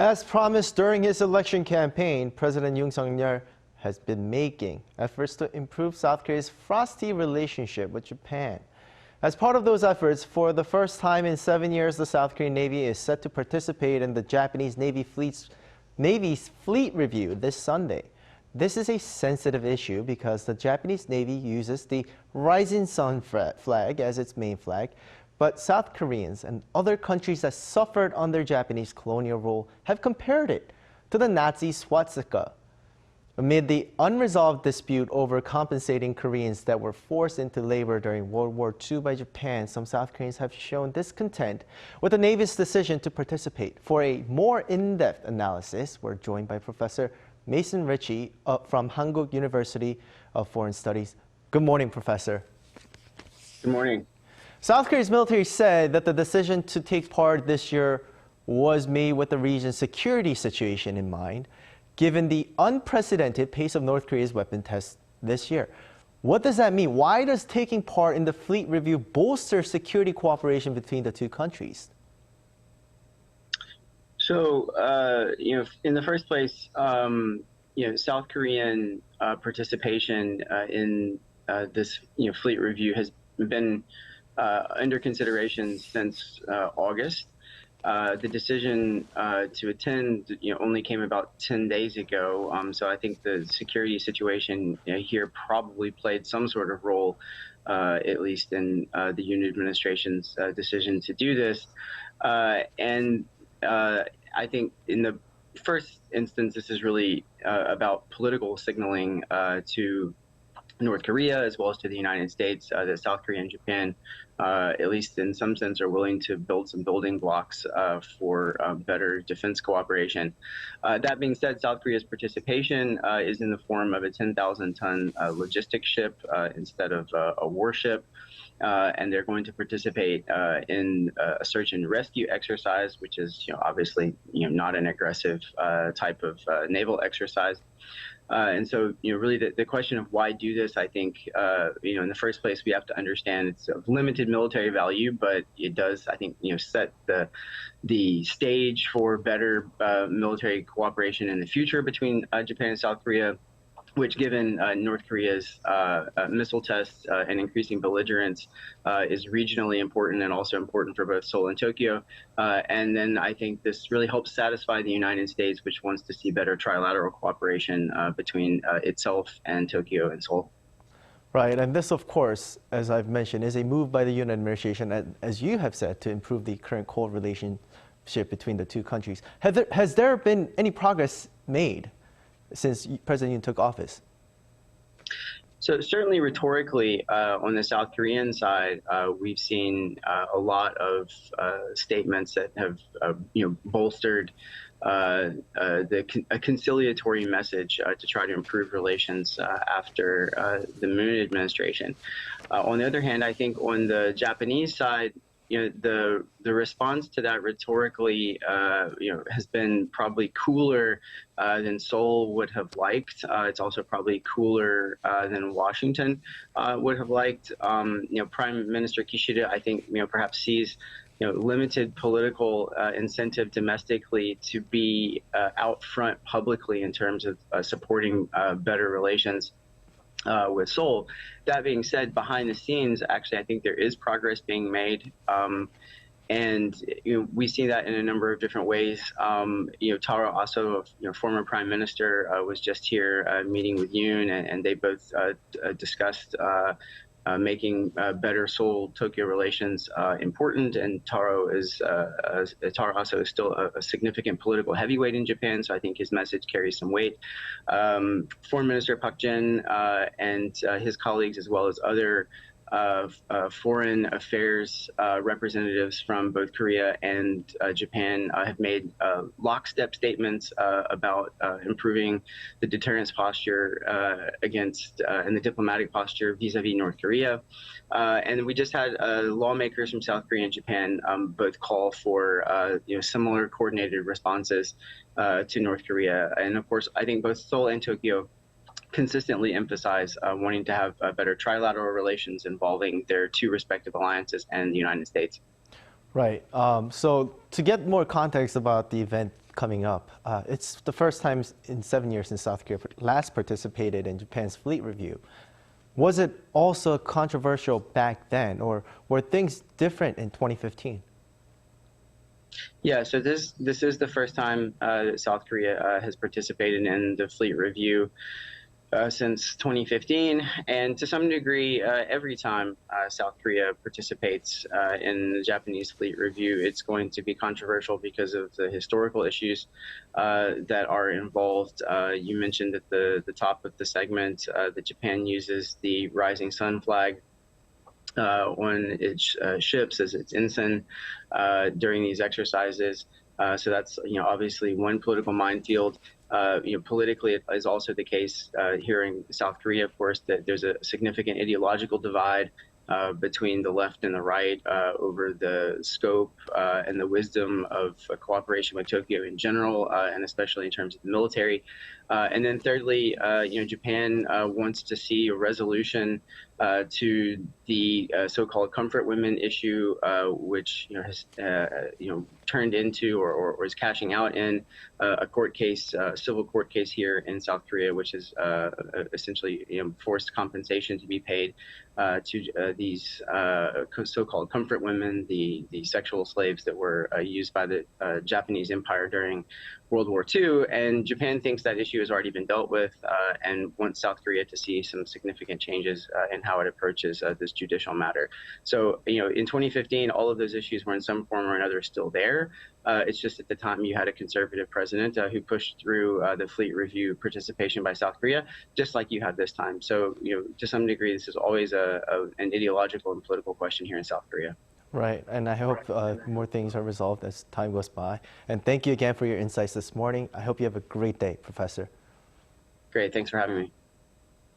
As promised during his election campaign, President Yoon Suk-yeol has been making efforts to improve South Korea's frosty relationship with Japan. As part of those efforts, for the first time in 7 years, the South Korean Navy is set to participate in the Japanese Navy's fleet review this Sunday. This is a sensitive issue because the Japanese Navy uses the rising sun flag as its main flag, but South Koreans and other countries that suffered under Japanese colonial rule have compared it to the Nazi swastika. Amid the unresolved dispute over compensating Koreans that were forced into labor during World War II by Japan, some South Koreans have shown discontent with the Navy's decision to participate. For a more in-depth analysis, we're joined by Professor Mason Ritchie from Hankuk University of Foreign Studies. Good morning, Professor. Good morning. South Korea's military said that the decision to take part this year was made with the region's security situation in mind, given the unprecedented pace of North Korea's weapon tests this year. What does that mean? Why does taking part in the fleet review bolster security cooperation between the two countries? So, in the first place, South Korean participation in this, fleet review has been under consideration since August. The decision to attend, only came about 10 days ago. So I think the security situation here probably played some sort of role, at least in the Yoon administration's decision to do this. I think in the first instance, this is really about political signaling to North Korea as well as to the United States that South Korea and Japan, at least in some sense, are willing to build some building blocks for better defense cooperation. That being said, South Korea's participation is in the form of a 10,000-ton logistics ship instead of a warship. And they're going to participate in a search and rescue exercise, which is obviously not an aggressive type of naval exercise. And so, really the question of why do this, I think, in the first place, we have to understand it's of limited military value, but it does, I think, set the stage for better military cooperation in the future between Japan and South Korea, which, given North Korea's missile tests and increasing belligerence, is regionally important and also important for both Seoul and Tokyo. And then I think this really helps satisfy the United States, which wants to see better trilateral cooperation between itself and Tokyo and Seoul. Right, and this, of course, as I've mentioned, is a move by the Yoon administration, as you have said, to improve the current cold relationship between the two countries. Has there been any progress made since President Yoon took office? So certainly rhetorically, on the South Korean side, we've seen a lot of statements that have, bolstered a conciliatory message to try to improve relations after the Moon administration. On the other hand, I think on the Japanese side, the response to that rhetorically, has been probably cooler than Seoul would have liked. It's also probably cooler than Washington would have liked. Prime Minister Kishida, I think, perhaps sees limited political incentive domestically to be out front publicly in terms of supporting better relations with Seoul. That being said, behind the scenes, actually, I think there is progress being made. And we see that in a number of different ways. Taro Aso, former prime minister, was just here meeting with Yoon, and they both discussed making better Seoul-Tokyo relations important. And Taro Aso is still a significant political heavyweight in Japan, so I think his message carries some weight. Foreign Minister Park Jin and his colleagues, as well as other foreign affairs representatives from both Korea and Japan, have made lockstep statements about improving the deterrence posture against and the diplomatic posture vis-a-vis North Korea. And we just had lawmakers from South Korea and Japan both call for similar coordinated responses to North Korea. And of course, I think both Seoul and Tokyo consistently emphasize wanting to have better trilateral relations involving their two respective alliances and the United States. Right. So to get more context about the event coming up. It's the first time in 7 years since South Korea last participated in Japan's fleet review. Was it also controversial back then, or were things different in 2015? Yeah, so this is the first time South Korea has participated in the fleet review since 2015, and to some degree, every time South Korea participates in the Japanese fleet review, it's going to be controversial because of the historical issues that are involved. You mentioned at the top of the segment that Japan uses the rising sun flag on its ships as its ensign during these exercises. So that's obviously one political minefield. Politically, it is also the case here in South Korea, of course, that there's a significant ideological divide between the left and the right over the scope and the wisdom of cooperation with Tokyo in general, and especially in terms of the military. And then thirdly, Japan wants to see a resolution to the so-called comfort women issue, which has turned into or is cashing out in a court case, civil court case here in South Korea, which is essentially forced compensation to be paid to these so-called comfort women, the sexual slaves that were used by the Japanese Empire during World War II. And Japan thinks that issue has already been dealt with and wants South Korea to see some significant changes in how it approaches this judicial matter. So, in 2015, all of those issues were in some form or another still there. It's just at the time you had a conservative president who pushed through the fleet review participation by South Korea, just like you had this time. So, to some degree, this is always an ideological and political question here in South Korea. Right, and I hope more things are resolved as time goes by. And thank you again for your insights this morning. I hope you have a great day, Professor. Great, thanks for having me.